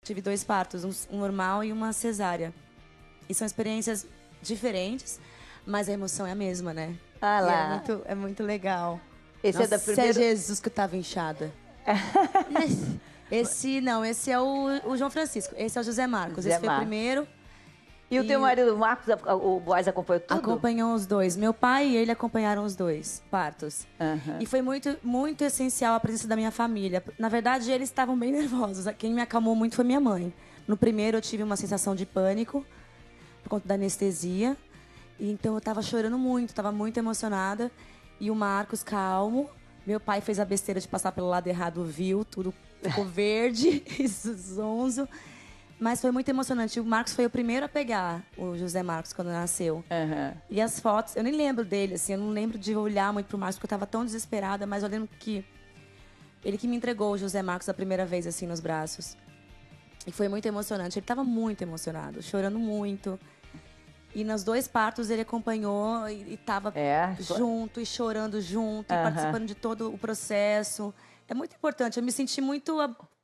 Tive 2 partos, um normal e uma cesárea. E são experiências diferentes, mas a emoção é a mesma, né? Ah lá. É muito legal. Esse Nossa, é da primeira... é Jesus que eu tava inchada. Esse é o João Francisco. Esse é o José Marcos. Esse foi o primeiro. E o teu marido, o Marcos, o Boaz acompanhou tudo? Acompanhou os 2. Meu pai e ele acompanharam os 2 partos. E foi muito, muito essencial a presença da minha família. Na verdade, eles estavam bem nervosos. Quem me acalmou muito foi minha mãe. No primeiro, eu tive uma sensação de pânico, por conta da anestesia. E então, eu estava chorando muito, estava muito emocionada. E o Marcos, calmo. Meu pai fez a besteira de passar pelo lado errado, viu? Tudo ficou verde e zonzo. Mas foi muito emocionante. O Marcos foi o primeiro a pegar o José Marcos quando nasceu. E as fotos, eu nem lembro dele, assim, eu não lembro de olhar muito pro Marcos, porque eu tava tão desesperada, mas eu lembro que ele que me entregou o José Marcos a primeira vez, assim, nos braços. E foi muito emocionante. Ele tava muito emocionado, chorando muito. E nos 2 partos ele acompanhou e tava junto, e chorando junto, e participando de todo o processo. É muito importante, eu me senti muito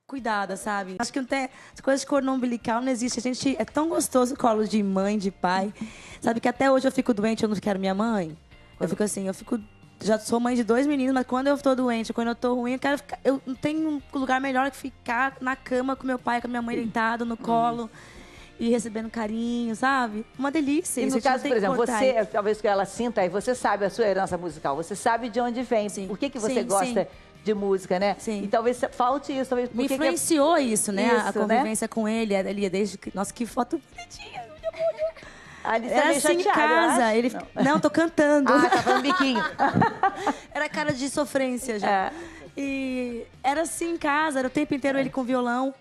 cuidada, sabe? Acho que não tem... As coisas de cordão umbilical não existe. A gente... É tão gostoso o colo de mãe, de pai. Sabe que até hoje eu fico doente, eu não quero minha mãe. Eu fico assim, já sou mãe de 2 meninos, mas quando eu tô doente, quando eu tô ruim, eu quero ficar... Eu não tenho um lugar melhor que ficar na cama com meu pai, com a minha mãe deitado no colo. E recebendo carinho, sabe? Uma delícia. E no caso, por exemplo, você, talvez que ela sinta, aí você sabe a sua herança musical, você sabe de onde vem, por que você gosta de música, né? Sim. E talvez falte isso. Talvez, me influenciou isso, né? Isso, a convivência com ele, desde que... Nossa, que foto bonitinha. Ali era assim em casa. Ele... Não, tô cantando. Ah, tá falando biquinho. Era cara de sofrência já. E era assim em casa, era o tempo inteiro ele com violão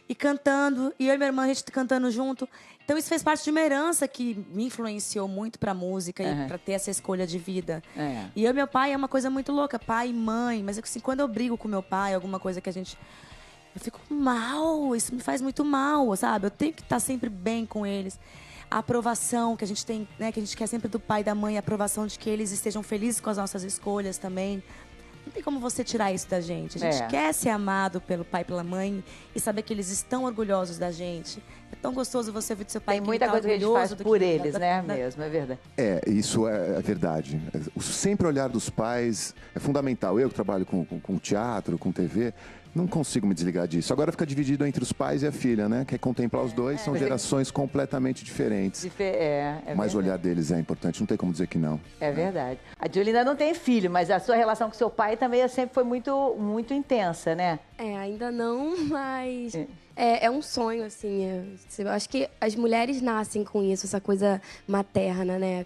e cantando. E eu e minha irmã, a gente cantando junto. Então isso fez parte de uma herança que me influenciou muito pra música e pra ter essa escolha de vida. E eu e meu pai é uma coisa muito louca, pai e mãe. Mas assim, quando eu brigo com meu pai, alguma coisa que a gente... Eu fico mal, isso me faz muito mal, sabe? Eu tenho que estar sempre bem com eles. A aprovação que a gente tem, né? Que a gente quer sempre do pai e da mãe, a aprovação de que eles estejam felizes com as nossas escolhas também. Não tem como você tirar isso da gente. A gente quer ser amado pelo pai e pela mãe e saber que eles estão orgulhosos da gente. É tão gostoso você ouvir do seu pai. Tem muita coisa que a gente faz por eles, né? Mesmo, é verdade. Isso é verdade. O sempre olhar dos pais é fundamental. Eu que trabalho com teatro, com TV, não consigo me desligar disso. Agora fica dividido entre os pais e a filha, né? Quer contemplar os dois, são gerações completamente diferentes. Mas o olhar deles é importante, não tem como dizer que não. É verdade. A Juliana não tem filho, mas a sua relação com seu pai também sempre foi muito, muito intensa, né? Ainda não, mas é um sonho, assim. Eu acho que as mulheres nascem com isso, essa coisa materna, né?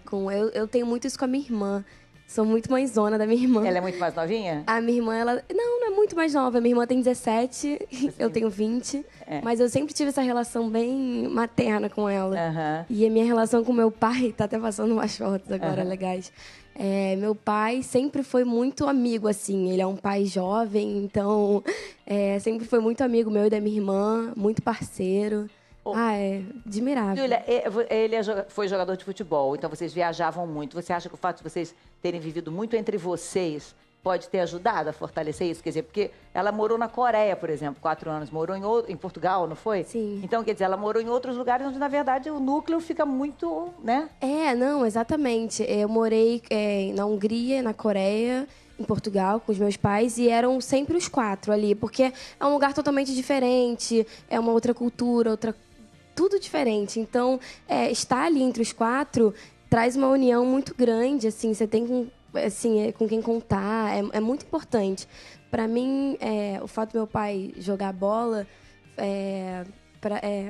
Eu tenho muito isso com a minha irmã. Sou muito mãezona da minha irmã. Ela é muito mais novinha? A minha irmã, ela... Não é muito mais nova. Minha irmã tem 17, eu tenho 20. Mas eu sempre tive essa relação bem materna com ela. E a minha relação com meu pai, tá até passando umas fotos agora legais. Meu pai sempre foi muito amigo, assim. Ele é um pai jovem, então... sempre foi muito amigo meu e da minha irmã, muito parceiro. É admirável. Júlia, ele foi jogador de futebol, então vocês viajavam muito. Você acha que o fato de vocês terem vivido muito entre vocês pode ter ajudado a fortalecer isso? Quer dizer, porque ela morou na Coreia, por exemplo, 4 anos. Morou em Portugal, não foi? Sim. Então, quer dizer, ela morou em outros lugares onde, na verdade, o núcleo fica muito, né? Não, exatamente. Eu morei na Hungria, na Coreia, em Portugal, com os meus pais, e eram sempre os 4 ali, porque é um lugar totalmente diferente, é uma outra cultura, tudo diferente. Então, estar ali entre os 4 traz uma união muito grande, assim, você tem com quem contar, é muito importante. Para mim, o fato do meu pai jogar bola,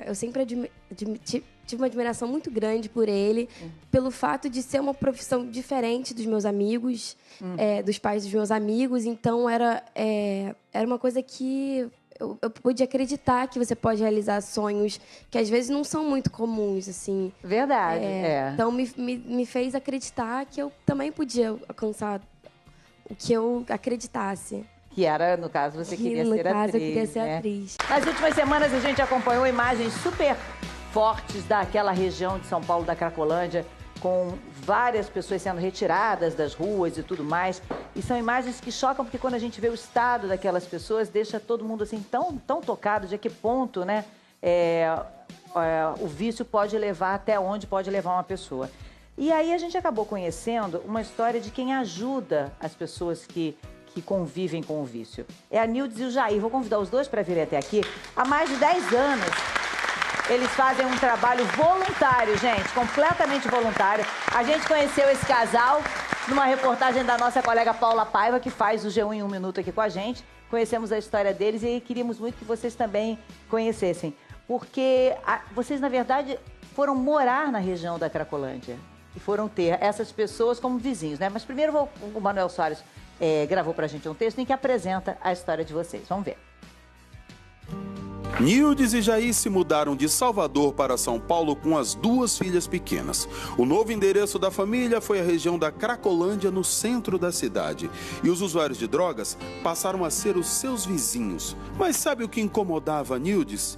eu sempre tive uma admiração muito grande por ele, pelo fato de ser uma profissão diferente dos meus amigos, dos pais dos meus amigos. Então, era uma coisa que... Eu pude acreditar que você pode realizar sonhos que às vezes não são muito comuns, assim. Verdade, Então, me fez acreditar que eu também podia alcançar o que eu acreditasse. Que era, no caso, você queria ser atriz. No caso, eu queria ser atriz. Nas últimas semanas, a gente acompanhou imagens super fortes daquela região de São Paulo, da Cracolândia, com várias pessoas sendo retiradas das ruas e tudo mais. E são imagens que chocam, porque quando a gente vê o estado daquelas pessoas, deixa todo mundo assim tão tocado de a que ponto, né? o vício pode levar até onde pode levar uma pessoa. E aí a gente acabou conhecendo uma história de quem ajuda as pessoas que convivem com o vício. É a Nildes e o Jair. Vou convidar os dois para virem até aqui. Há mais de 10 anos, eles fazem um trabalho voluntário, gente, completamente voluntário. A gente conheceu esse casal numa reportagem da nossa colega Paula Paiva, que faz o G1 em 1 minuto aqui com a gente. Conhecemos a história deles e queríamos muito que vocês também conhecessem. Porque vocês, na verdade, foram morar na região da Cracolândia. E foram ter essas pessoas como vizinhos, né? Mas primeiro o Manuel Soares gravou pra gente um texto em que apresenta a história de vocês. Vamos ver. Nildes e Jair se mudaram de Salvador para São Paulo com as 2 filhas pequenas. O novo endereço da família foi a região da Cracolândia, no centro da cidade. E os usuários de drogas passaram a ser os seus vizinhos. Mas sabe o que incomodava Nildes?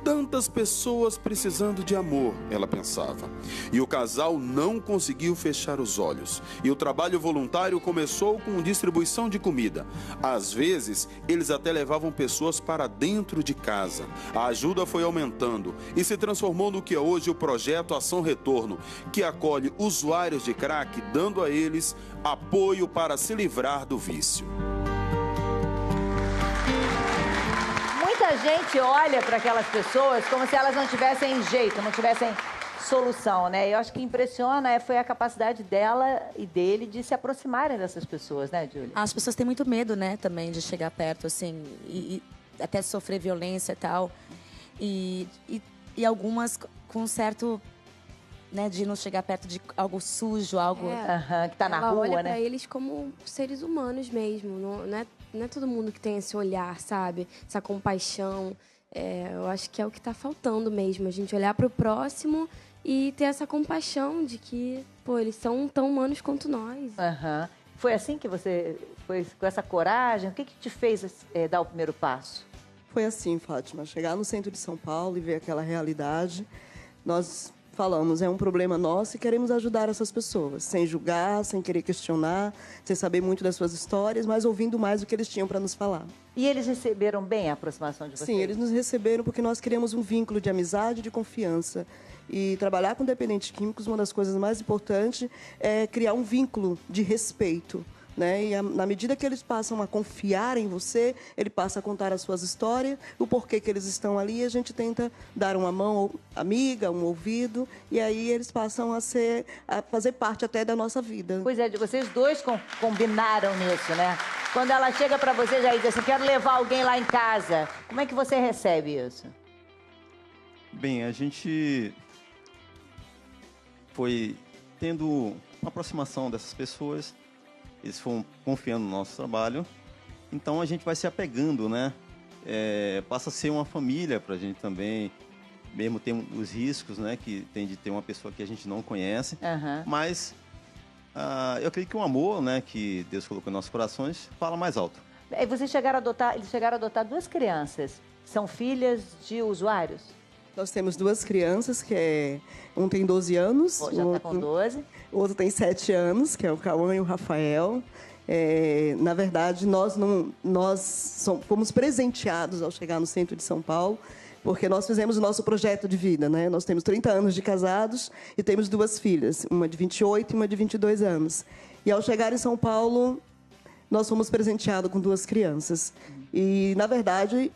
Tantas pessoas precisando de amor, ela pensava. E o casal não conseguiu fechar os olhos. E o trabalho voluntário começou com distribuição de comida. Às vezes, eles até levavam pessoas para dentro de casa. A ajuda foi aumentando e se transformou no que é hoje o projeto Ação Retorno, que acolhe usuários de crack, dando a eles apoio para se livrar do vício. Muita gente olha para aquelas pessoas como se elas não tivessem jeito, não tivessem solução, né? Eu acho que impressiona foi a capacidade dela e dele de se aproximarem dessas pessoas, né, Júlia? As pessoas têm muito medo, né, também de chegar perto, assim, e até sofrer violência e tal. E algumas com certo, né, de não chegar perto de algo sujo, algo que tá na rua, olha né? pra eles como seres humanos mesmo, não é todo mundo que tem esse olhar, sabe? Essa compaixão. Eu acho que é o que tá faltando mesmo, a gente olhar pro próximo e ter essa compaixão de que, eles são tão humanos quanto nós. Foi assim que você foi, com essa coragem? O que te fez dar o primeiro passo? Foi assim, Fátima, chegar no centro de São Paulo e ver aquela realidade, nós falamos, é um problema nosso e queremos ajudar essas pessoas, sem julgar, sem querer questionar, sem saber muito das suas histórias, mas ouvindo mais o que eles tinham para nos falar. E eles receberam bem a aproximação de vocês? Sim, eles nos receberam porque nós criamos um vínculo de amizade e de confiança. E trabalhar com dependentes químicos, uma das coisas mais importantes é criar um vínculo de respeito. Né? E na medida que eles passam a confiar em você, ele passa a contar as suas histórias, o porquê que eles estão ali, a gente tenta dar uma mão amiga, um ouvido, e aí eles passam a fazer parte até da nossa vida. Pois é, vocês dois combinaram nisso, né? Quando ela chega para você já diz assim, quero levar alguém lá em casa, como é que você recebe isso? Bem, a gente foi tendo uma aproximação dessas pessoas. Eles foram confiando no nosso trabalho, então a gente vai se apegando, né? Passa a ser uma família para a gente também, mesmo tem os riscos, né? Que tem de ter uma pessoa que a gente não conhece, mas eu acredito que o amor, né? Que Deus colocou em nossos corações, fala mais alto. Eles chegaram a adotar 2 crianças, são filhas de usuários? Nós temos 2 crianças, um tem 12 anos. Já está com 12. O outro tem 7 anos, que é o Cauã e o Rafael. Na verdade, nós fomos presenteados ao chegar no centro de São Paulo, porque nós fizemos o nosso projeto de vida, né? Nós temos 30 anos de casados e temos 2 filhas, uma de 28 e uma de 22 anos. E ao chegar em São Paulo, nós fomos presenteados com 2 crianças. E, na verdade,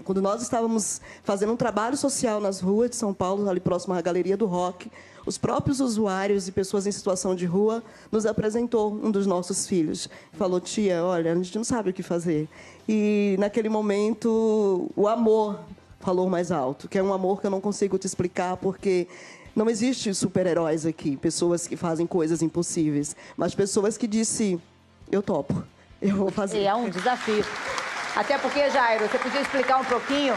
quando nós estávamos fazendo um trabalho social nas ruas de São Paulo, ali próximo à Galeria do Rock, os próprios usuários e pessoas em situação de rua nos apresentou um dos nossos filhos. Falou, tia, olha, a gente não sabe o que fazer. E, naquele momento, o amor falou mais alto, que é um amor que eu não consigo te explicar, porque não existe super-heróis aqui, pessoas que fazem coisas impossíveis, mas pessoas que dizem, eu topo, eu vou fazer. É um desafio. Até porque, Jairo, você podia explicar um pouquinho,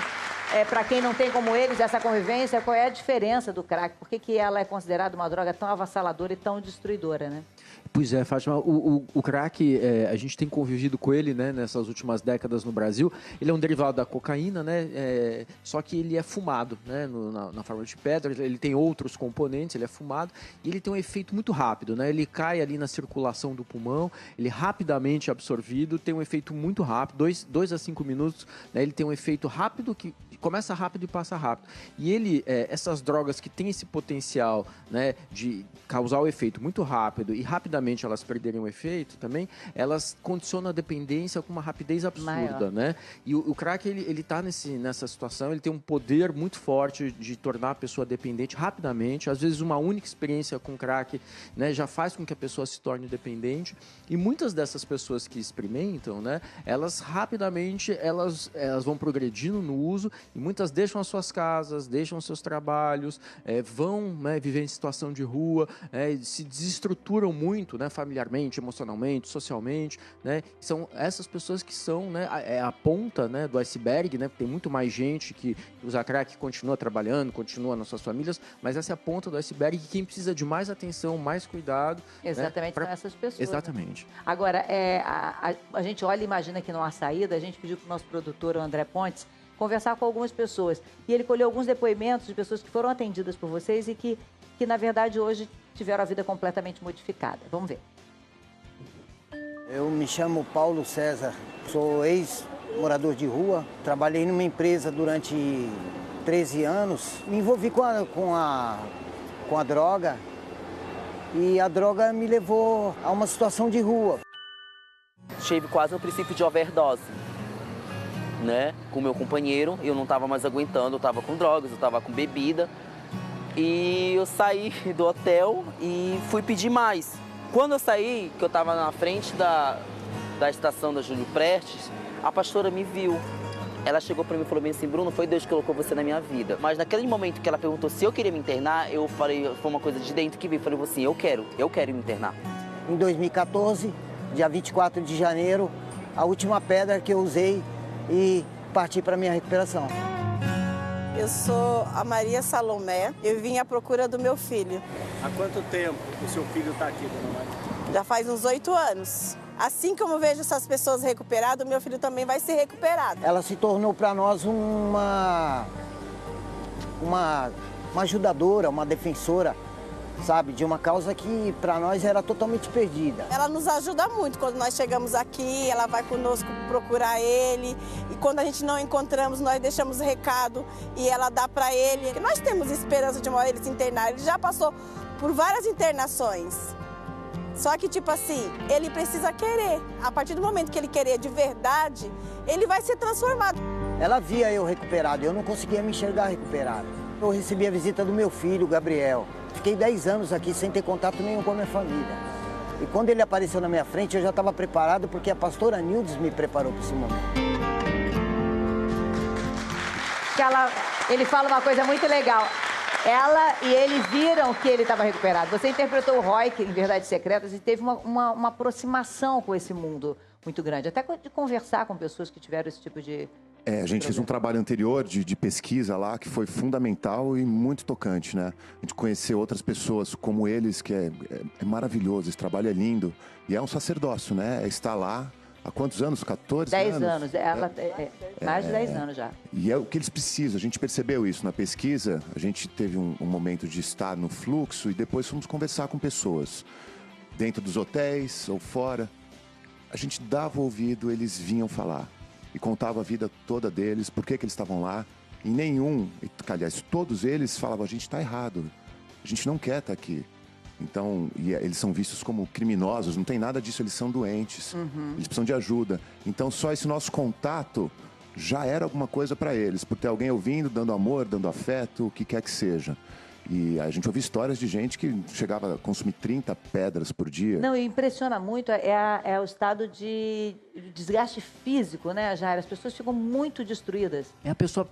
para quem não tem como eles essa convivência, qual é a diferença do crack? Por que ela é considerada uma droga tão avassaladora e tão destruidora, né? Pois é, Fátima, o crack, a gente tem convivido com ele, né, nessas últimas décadas no Brasil. Ele é um derivado da cocaína, né, só que ele é fumado, né, na forma de pedra. Ele tem outros componentes, ele é fumado e ele tem um efeito muito rápido, né? Ele cai ali na circulação do pulmão, ele é rapidamente absorvido, tem um efeito muito rápido, 2 a 5 minutos, né, ele tem um efeito rápido que começa rápido e passa rápido. E ele, essas drogas que têm esse potencial, né, de causar o efeito muito rápido e rapidamente elas perderem o efeito também, elas condicionam a dependência com uma rapidez absurda, né? E o crack, ele tá nessa situação, ele tem um poder muito forte de tornar a pessoa dependente rapidamente. Às vezes uma única experiência com crack, né, já faz com que a pessoa se torne dependente. E muitas dessas pessoas que experimentam, né, elas rapidamente elas vão progredindo no uso e muitas deixam as suas casas, deixam os seus trabalhos, vão, né, viver em situação de rua, se desestruturam muito, né, familiarmente, emocionalmente, socialmente, né? São essas pessoas que são, né, a ponta, né, do iceberg, né? Tem muito mais gente que usa crack, que continua trabalhando, continua nas suas famílias, mas essa é a ponta do iceberg, que quem precisa de mais atenção, mais cuidado. Exatamente, né, são essas pessoas. Exatamente. Né? Agora, a gente olha e imagina que não há saída. A gente pediu para o nosso produtor, o André Pontes, conversar com algumas pessoas. E ele colheu alguns depoimentos de pessoas que foram atendidas por vocês e que na verdade, hoje tiveram a vida completamente modificada. Vamos ver. Eu me chamo Paulo César, sou ex-morador de rua, trabalhei numa empresa durante 13 anos, me envolvi com a droga e a droga me levou a uma situação de rua. Tive quase o princípio de overdose, né? Com meu companheiro, eu não estava mais aguentando, eu estava com drogas, eu estava com bebida. E eu saí do hotel e fui pedir mais. Quando eu saí, que eu estava na frente da estação da Júlio Prestes, a pastora me viu. Ela chegou para mim e falou bem assim: Bruno, foi Deus que colocou você na minha vida. Mas naquele momento que ela perguntou se eu queria me internar, eu falei, foi uma coisa de dentro que veio. Eu falei assim, eu quero me internar. Em 2014, dia 24 de janeiro, a última pedra que eu usei e parti para minha recuperação. Eu sou a Maria Salomé, eu vim à procura do meu filho. Há quanto tempo o seu filho está aqui, dona Maria? Já faz uns 8 anos. Assim como eu vejo essas pessoas recuperadas, o meu filho também vai ser recuperado. Ela se tornou para nós uma ajudadora, uma defensora, sabe, de uma causa que para nós era totalmente perdida. Ela nos ajuda muito quando nós chegamos aqui, ela vai conosco procurar ele e quando a gente não encontramos, nós deixamos recado e ela dá para ele. Nós temos esperança de uma hora ele se internar, ele já passou por várias internações. Só que, tipo assim, ele precisa querer. A partir do momento que ele querer de verdade, ele vai ser transformado. Ela via eu recuperado, eu não conseguia me enxergar recuperado. Eu recebi a visita do meu filho, Gabriel. Fiquei 10 anos aqui sem ter contato nenhum com a minha família. E quando ele apareceu na minha frente, eu já estava preparado porque a pastora Nildes me preparou para esse momento. Ele fala uma coisa muito legal. Ela e ele viram que ele estava recuperado. Você interpretou o Roy em Verdades Secretas e teve uma aproximação com esse mundo muito grande. Até de conversar com pessoas que tiveram esse tipo de... A gente fez um trabalho anterior de pesquisa lá que foi fundamental e muito tocante, né? A gente conhecer outras pessoas como eles, que é maravilhoso, esse trabalho é lindo. E é um sacerdócio, né? É estar lá há quantos anos? 14 10 anos? 10 anos. Mais de 10 anos já. E é o que eles precisam. A gente percebeu isso na pesquisa. A gente teve um momento de estar no fluxo e depois fomos conversar com pessoas. Dentro dos hotéis ou fora. A gente dava ouvido, eles vinham falar. E contava a vida toda deles, por que eles estavam lá. E nenhum, aliás, todos eles falavam, a gente está errado, a gente não quer estar aqui. Então, eles são vistos como criminosos, não tem nada disso, eles são doentes, eles precisam de ajuda. Então, só esse nosso contato já era alguma coisa para eles, por ter alguém ouvindo, dando amor, dando afeto, o que quer que seja. E a gente ouviu histórias de gente que chegava a consumir 30 pedras por dia. Não, e impressiona muito é o estado de desgaste físico, né, Jair? As pessoas ficam muito destruídas. A pessoa,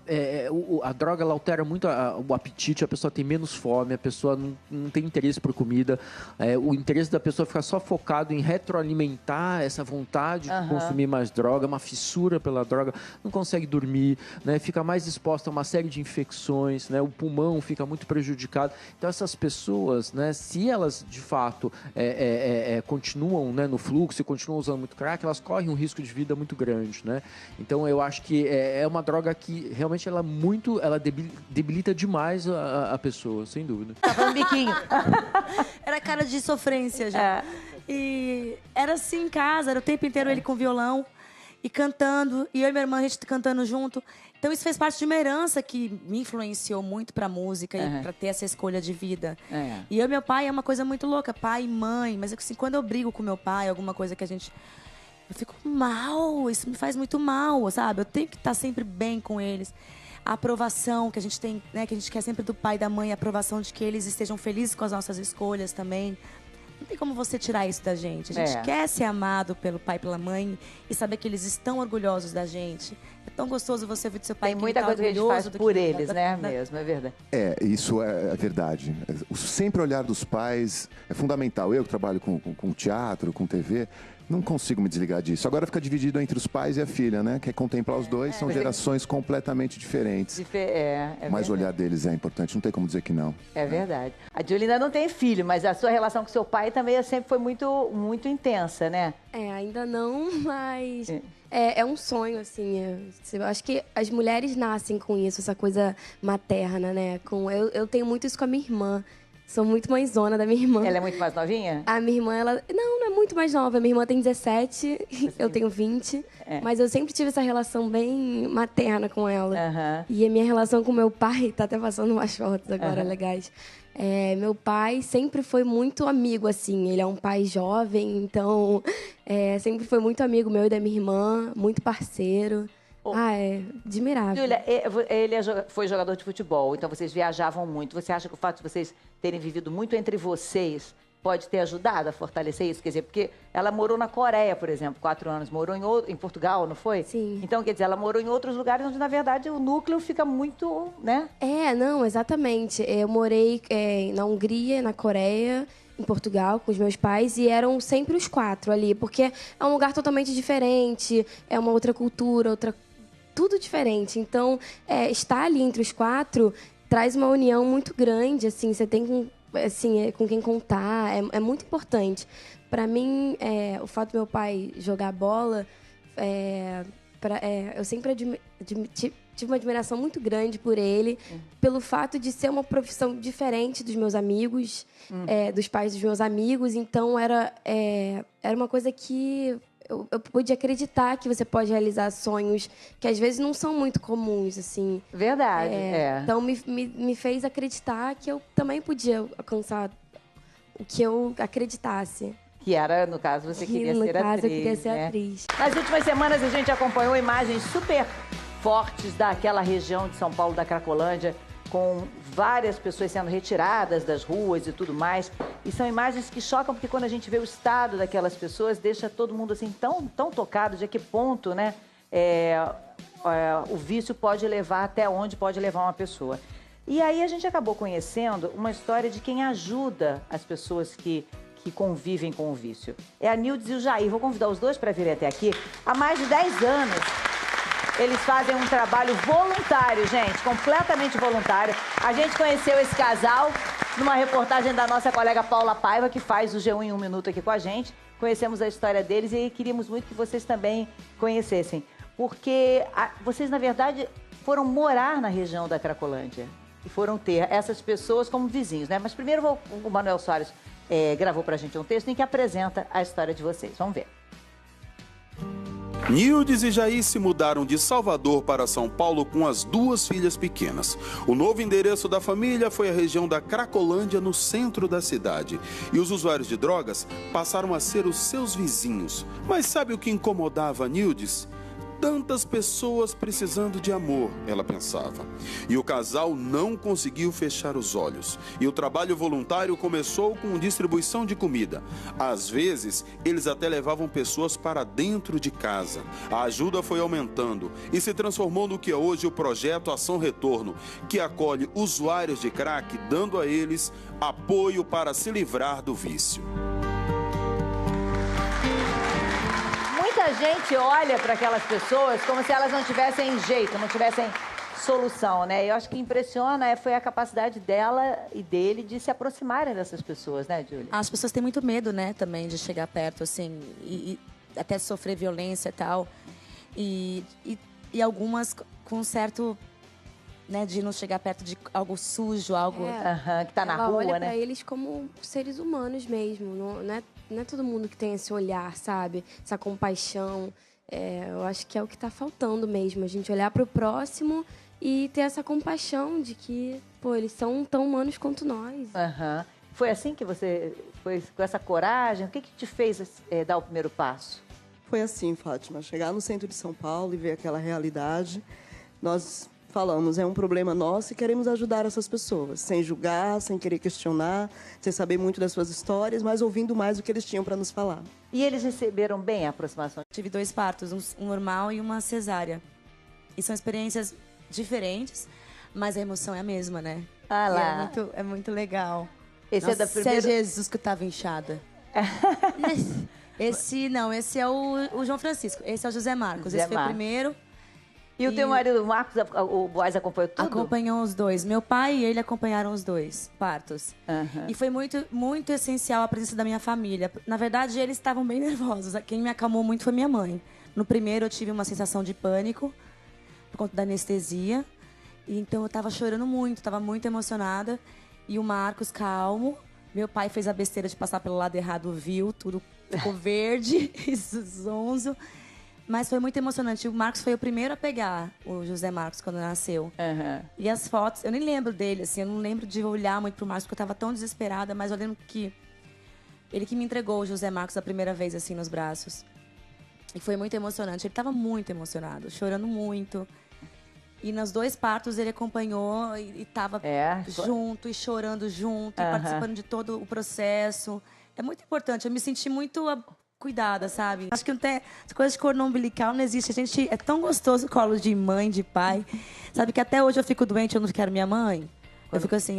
a droga ela altera muito o apetite, a pessoa tem menos fome, a pessoa não tem interesse por comida. O interesse da pessoa fica só focado em retroalimentar essa vontade de consumir mais droga, uma fissura pela droga, não consegue dormir, né, fica mais exposta a uma série de infecções, né, o pulmão fica muito prejudicado. Então essas pessoas, né, se elas de fato continuam, né, no fluxo e continuam usando muito crack, elas correm um risco de vida muito grande, né? Então eu acho que é uma droga que realmente ela debilita demais a pessoa, sem dúvida. Tá falando biquinho. Era cara de sofrência já. E era assim em casa, era o tempo inteiro ele com violão e cantando, e eu e minha irmã, a gente cantando junto. Então isso fez parte de uma herança que me influenciou muito pra música e pra ter essa escolha de vida. E eu e meu pai é uma coisa muito louca, pai e mãe. Mas assim, quando eu brigo com meu pai, alguma coisa que a gente... Eu fico mal, isso me faz muito mal, sabe? Eu tenho que estar sempre bem com eles. A aprovação que a gente tem, né? Que a gente quer sempre do pai e da mãe, a aprovação de que eles estejam felizes com as nossas escolhas também. Não tem como você tirar isso da gente. A gente quer ser amado pelo pai e pela mãe e saber que eles estão orgulhosos da gente. É tão gostoso você ver do seu pai tem que muita ele tá coisa que a gente orgulhoso faz do por que- eles, da- né? da- Mesmo, é verdade. Isso é verdade. O sempre olhar dos pais é fundamental. Eu que trabalho com teatro, com TV, não consigo me desligar disso. Agora fica dividido entre os pais e a filha, né? Quer contemplar os dois, são gerações completamente diferentes. Mas o olhar deles é importante, não tem como dizer que não. É verdade. A Julie ainda não tem filho, mas a sua relação com seu pai também sempre foi muito, muito intensa, né? Ainda não, mas é um sonho, assim. Eu acho que as mulheres nascem com isso, essa coisa materna, né? Eu tenho muito isso com a minha irmã. Sou muito mãezona da minha irmã. Ela é muito mais novinha? A minha irmã, ela... Não é muito mais nova. Minha irmã tem 17, eu tenho 20. Mas eu sempre tive essa relação bem materna com ela. E a minha relação com meu pai, tá até passando umas fotos agora legais. Meu pai sempre foi muito amigo, assim. Ele é um pai jovem, então... sempre foi muito amigo meu e da minha irmã, muito parceiro. É admirável. Júlia, ele foi jogador de futebol, então vocês viajavam muito. Você acha que o fato de vocês terem vivido muito entre vocês pode ter ajudado a fortalecer isso? Quer dizer, porque ela morou na Coreia, por exemplo, 4 anos. Morou em Portugal, não foi? Sim. Então, quer dizer, ela morou em outros lugares onde, na verdade, o núcleo fica muito, né? Não, exatamente. Eu morei na Hungria, na Coreia, em Portugal, com os meus pais, e eram sempre os 4 ali, porque é um lugar totalmente diferente, é uma outra cultura, tudo diferente. Então, estar ali entre os 4 traz uma união muito grande, assim, você tem com quem contar, é muito importante. Para mim, o fato do meu pai jogar bola, eu sempre tive uma admiração muito grande por ele, pelo fato de ser uma profissão diferente dos meus amigos, dos pais dos meus amigos. Então, era uma coisa que eu pude acreditar que você pode realizar sonhos que às vezes não são muito comuns, assim. Verdade, Então, me fez acreditar que eu também podia alcançar o que eu acreditasse. Que era, no caso, você queria ser atriz. No caso, eu queria ser atriz. Nas últimas semanas, a gente acompanhou imagens super fortes daquela região de São Paulo, da Cracolândia, com várias pessoas sendo retiradas das ruas e tudo mais. E são imagens que chocam, porque quando a gente vê o estado daquelas pessoas, deixa todo mundo assim tão tocado de a que ponto, né, o vício pode levar, até onde pode levar uma pessoa. E aí a gente acabou conhecendo uma história de quem ajuda as pessoas que convivem com o vício. É a Nildes e o Jair. Vou convidar os dois para virem até aqui. Há mais de 10 anos, eles fazem um trabalho voluntário, gente, completamente voluntário. A gente conheceu esse casal numa reportagem da nossa colega Paula Paiva, que faz o G1 em 1 minuto aqui com a gente. Conhecemos a história deles e queríamos muito que vocês também conhecessem. Porque vocês, na verdade, foram morar na região da Cracolândia e foram ter essas pessoas como vizinhos, né? Mas primeiro o Manuel Soares gravou pra gente um texto em que apresenta a história de vocês. Vamos ver. Nildes e Jair se mudaram de Salvador para São Paulo com as 2 filhas pequenas. O novo endereço da família foi a região da Cracolândia, no centro da cidade. E os usuários de drogas passaram a ser os seus vizinhos. Mas sabe o que incomodava a Nildes? Tantas pessoas precisando de amor, ela pensava. E o casal não conseguiu fechar os olhos. E o trabalho voluntário começou com distribuição de comida. Às vezes, eles até levavam pessoas para dentro de casa. A ajuda foi aumentando e se transformou no que é hoje o projeto Ação Retorno, que acolhe usuários de crack, dando a eles apoio para se livrar do vício. Muita gente olha para aquelas pessoas como se elas não tivessem jeito, não tivessem solução, né? Eu acho que impressiona foi a capacidade dela e dele de se aproximarem dessas pessoas, né, Júlia? As pessoas têm muito medo, né, também de chegar perto, assim, e até sofrer violência e tal. E algumas com certo, né, de não chegar perto de algo sujo, algo que tá na rua, olha né? pra eles como seres humanos mesmo, não é todo mundo que tem esse olhar, sabe? Essa compaixão. Eu acho que é o que está faltando mesmo, a gente olhar para o próximo e ter essa compaixão de que, pô, eles são tão humanos quanto nós. Uhum. Foi assim que você foi com essa coragem? O que te fez dar o primeiro passo? Foi assim, Fátima. Chegar no centro de São Paulo e ver aquela realidade, nós falamos, é um problema nosso e queremos ajudar essas pessoas, sem julgar, sem querer questionar, sem saber muito das suas histórias, mas ouvindo mais o que eles tinham para nos falar. E eles receberam bem a aproximação? Tive 2 partos, um normal e uma cesárea. E são experiências diferentes, mas a emoção é a mesma, né? Ah lá. É muito legal. Esse Nossa, é da primeira... Esse é Jesus que eu tava inchada. Esse é o João Francisco. Esse é o José Marcos. Esse foi o primeiro. E o teu marido, o Marcos, o Boaz acompanhou tudo? Acompanhou os 2. Meu pai e ele acompanharam os 2 partos. Uhum. E foi muito, muito essencial a presença da minha família. Na verdade, eles estavam bem nervosos. Quem me acalmou muito foi minha mãe. No primeiro, eu tive uma sensação de pânico por conta da anestesia. E então, eu estava chorando muito, estava muito emocionada. E o Marcos, calmo. Meu pai fez a besteira de passar pelo lado errado, viu? Tudo ficou verde e zonzo. Mas foi muito emocionante. O Marcos foi o primeiro a pegar o José Marcos quando nasceu. Uhum. E as fotos, eu nem lembro dele, assim, eu não lembro de olhar muito pro Marcos, porque eu tava tão desesperada, mas eu lembro que ele que me entregou o José Marcos a primeira vez, assim, nos braços. E foi muito emocionante. Ele tava muito emocionado, chorando muito. E nos 2 partos ele acompanhou e tava junto, e chorando junto, e participando de todo o processo. É muito importante, eu me senti muito cuidada, sabe? Acho que não tem... Essa coisa de cordão umbilical não existe. A gente... É tão gostoso o colo de mãe, de pai. Sabe que até hoje eu fico doente, eu não quero minha mãe. Eu fico assim,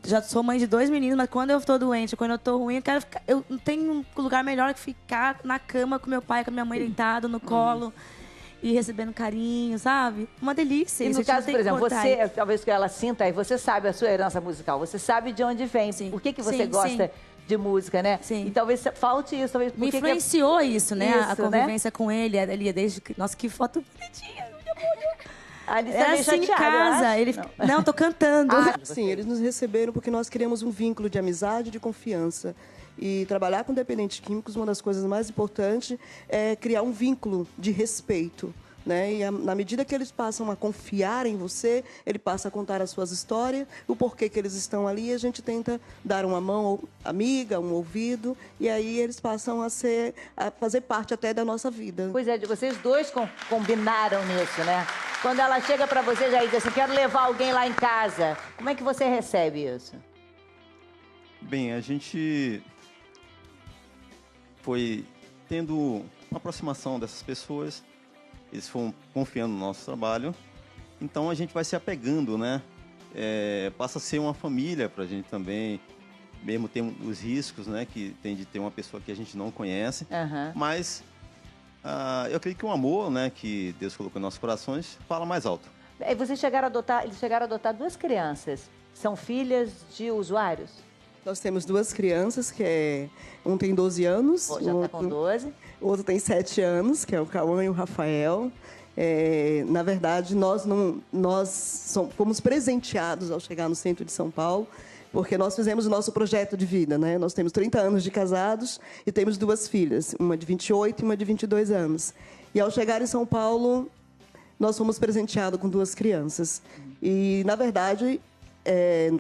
já sou mãe de 2 meninos, mas quando eu tô doente, quando eu tô ruim, eu quero ficar... Eu não tenho um lugar melhor que ficar na cama com meu pai, com a minha mãe deitado no colo. E recebendo carinho, sabe? Uma delícia. E no caso, por exemplo, você, talvez que ela sinta, aí você sabe a sua herança musical, você sabe de onde vem, por que você gosta de música, né? Sim. E talvez falte isso. Talvez, me influenciou isso, né? A convivência com ele, ali desde que... Nossa, que foto bonitinha. Ele era assim em casa. Ele... Não, tô cantando. Sim, eles nos receberam porque nós criamos um vínculo de amizade e de confiança. E trabalhar com dependentes químicos, uma das coisas mais importantes é criar um vínculo de respeito. Né? E na medida que eles passam a confiar em você, ele passa a contar as suas histórias, o porquê que eles estão ali, e a gente tenta dar uma mão amiga, um ouvido, e aí eles passam a fazer parte até da nossa vida. Pois é, vocês 2 combinaram nisso, né? Quando ela chega para você já diz assim, quero levar alguém lá em casa, como é que você recebe isso? Bem, a gente foi tendo uma aproximação dessas pessoas. Eles foram confiando no nosso trabalho, então a gente vai se apegando, né? Passa a ser uma família para a gente também, mesmo tem os riscos, né? Que tem de ter uma pessoa que a gente não conhece, mas eu acredito que o amor, né? Que Deus colocou em nossos corações, fala mais alto. Eles chegaram a adotar 2 crianças, são filhas de usuários? Nós temos 2 crianças, um tem 12 anos. Já está com 12. O outro tem 7 anos, que é o Cauã e o Rafael. Na verdade, nós fomos presenteados ao chegar no centro de São Paulo, porque nós fizemos o nosso projeto de vida, né? Nós temos 30 anos de casados e temos 2 filhas, uma de 28 e uma de 22 anos. E ao chegar em São Paulo, nós fomos presenteados com 2 crianças. E, na verdade...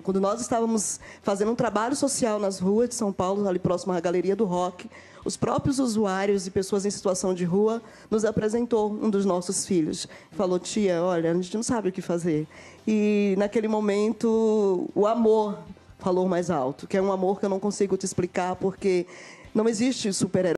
quando nós estávamos fazendo um trabalho social nas ruas de São Paulo, ali próximo à Galeria do Rock, os próprios usuários e pessoas em situação de rua nos apresentou um dos nossos filhos. Falou, tia, olha, a gente não sabe o que fazer. E, naquele momento, o amor falou mais alto, que é um amor que eu não consigo te explicar, porque não existe super-herói.